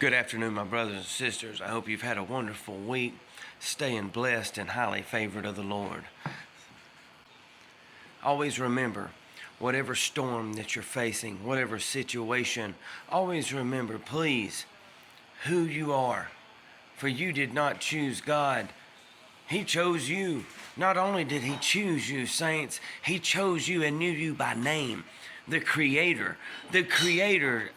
Good afternoon, my brothers and sisters. I hope you've had a wonderful week, staying blessed and highly favored of the Lord. Always remember, whatever storm that you're facing, whatever situation, always remember, please, who you are. For you did not choose God. He chose you. Not only did He choose you, saints, He chose you and knew you by name. The Creator. The Creator.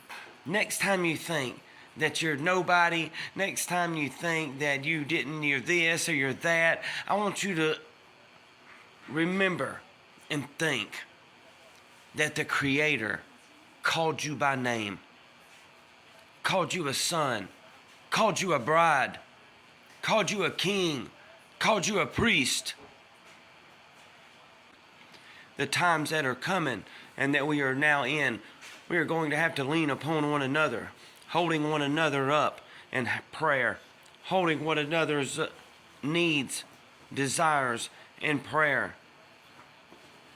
Next time you think that you're nobody, next time you think that you're this or you're that, I want you to remember and think that the Creator called you by name, called you a son, called you a bride, called you a king, called you a priest. The times that are coming and that we are now in, we are going to have to lean upon one another, holding one another up in prayer, holding one another's needs, desires in prayer.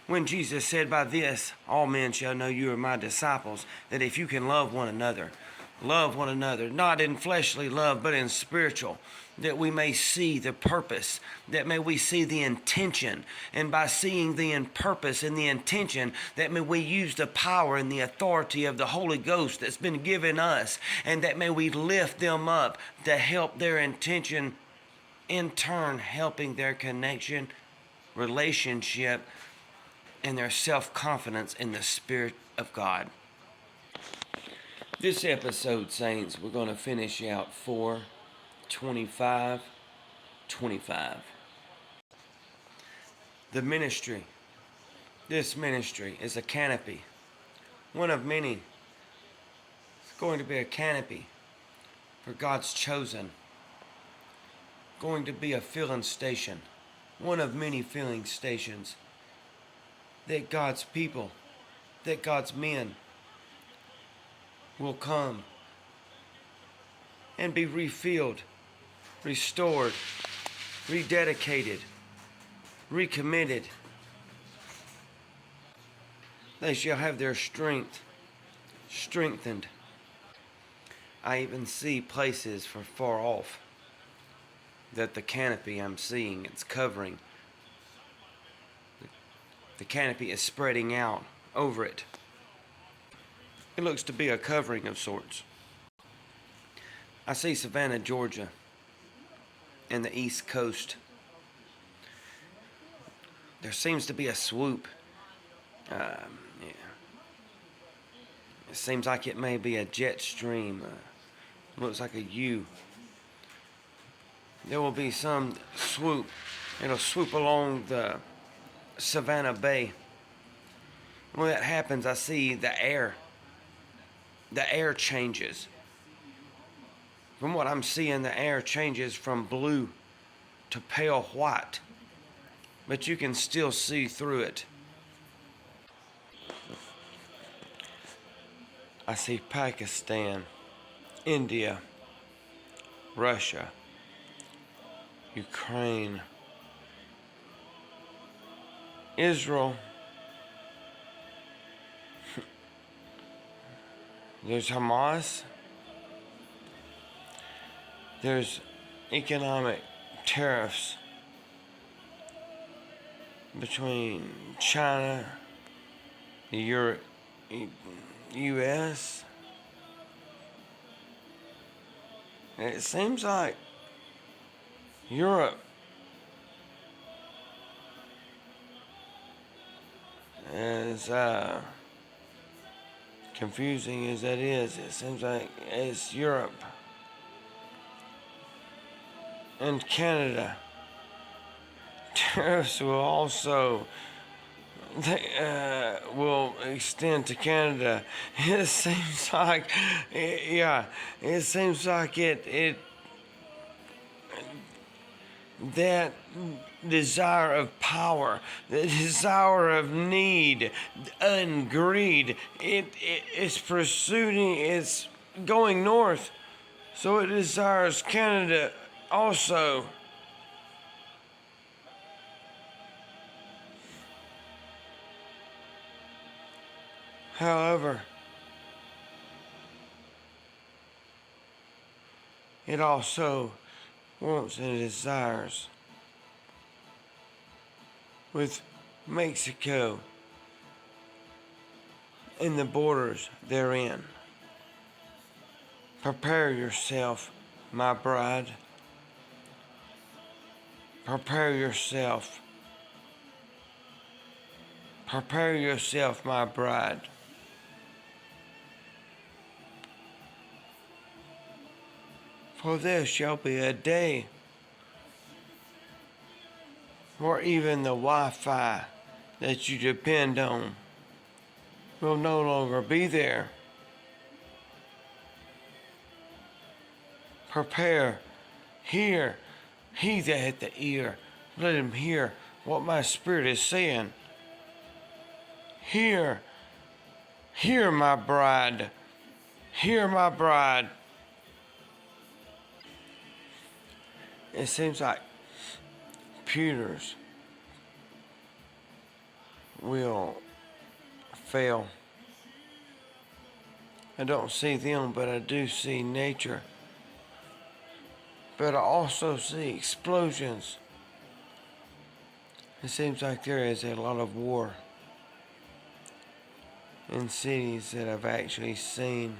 When Jesus said, "By this all men shall know you are my disciples," that if you can love one another, not in fleshly love, but in spiritual, that we may see the purpose, that may we see the intention, and by seeing the purpose and the intention, that may we use the power and the authority of the Holy Ghost that's been given us, and that may we lift them up to help their intention, in turn helping their connection, relationship, and their self-confidence in the Spirit of God. This episode, saints, we're going to finish out 4:25:25. The ministry. This ministry is a canopy. One of many. It's going to be a canopy for God's chosen. Going to be a filling station. One of many filling stations that God's people, that God's men will come and be refilled, restored, rededicated, recommitted. They shall have their strength strengthened. I even see places from far off that the canopy I'm seeing, it's covering. The canopy is spreading out over it. It looks to be a covering of sorts. I see Savannah, Georgia, and the East Coast. There seems to be a swoop. It seems like it may be a jet stream. Looks like a U. There will be some swoop. It'll swoop along the Savannah Bay. When that happens, I see the air. The air changes. From what I'm seeing, the air changes from blue to pale white. But you can still see through it. I see Pakistan, India, Russia, Ukraine, Israel. There's Hamas. There's economic tariffs between China, the U.S. And it seems like Europe is confusing as that is. It seems like it's Europe and Canada. Tariffs will also will extend to Canada. It seems like, it seems like it that desire of power, the desire of need and greed, it's pursuing, it's going north, so it desires Canada also. However, it also wants and desires with Mexico and the borders therein. Prepare yourself, my bride. Prepare yourself. Prepare yourself, my bride. For there shall be a day where even the Wi-Fi that you depend on will no longer be there. Prepare, hear, he that hath the ear, let him hear what my spirit is saying. Hear, hear my bride, hear my bride. It seems like computers will fail. I don't see them, but I do see nature. But I also see explosions. It seems like there is a lot of war in cities that I've actually seen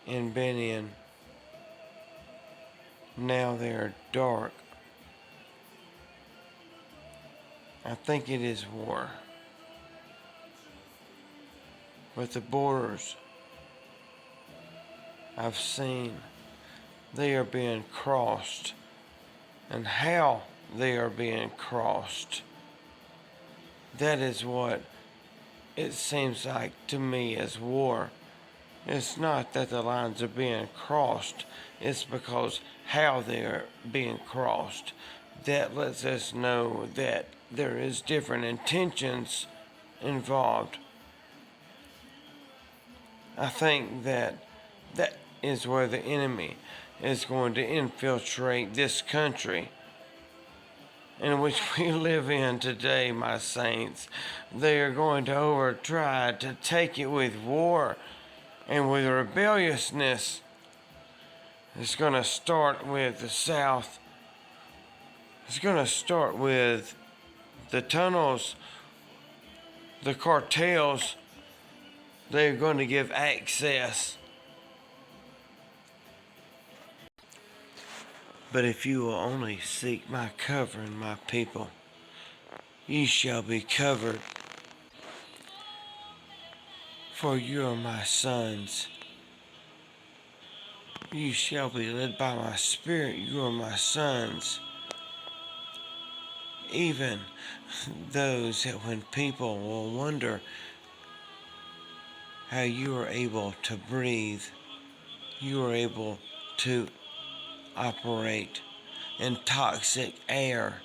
and been in. Now they are dark. I think it is war. But the borders I've seen, they are being crossed. And how they are being crossed, that is what it seems like to me as war. It's not that the lines are being crossed, it's because how they are being crossed. That lets us know that there is different intentions involved. I think that is where the enemy is going to infiltrate this country in which we live in today, my saints. They are going to try to take it with war and with rebelliousness. It's going to start with the South. It's going to start with the tunnels, the cartels. They're going to give access. But if you will only seek my covering, my people, ye shall be covered. For you are my sons. You shall be led by my spirit. You are my sons. Even those that when people will wonder how you are able to breathe, you are able to operate in toxic air,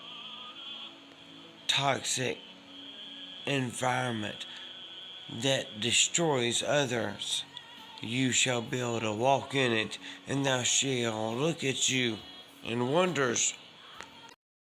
toxic environment that destroys others. You shall be able to walk in it, and thou shalt look at you in wonders.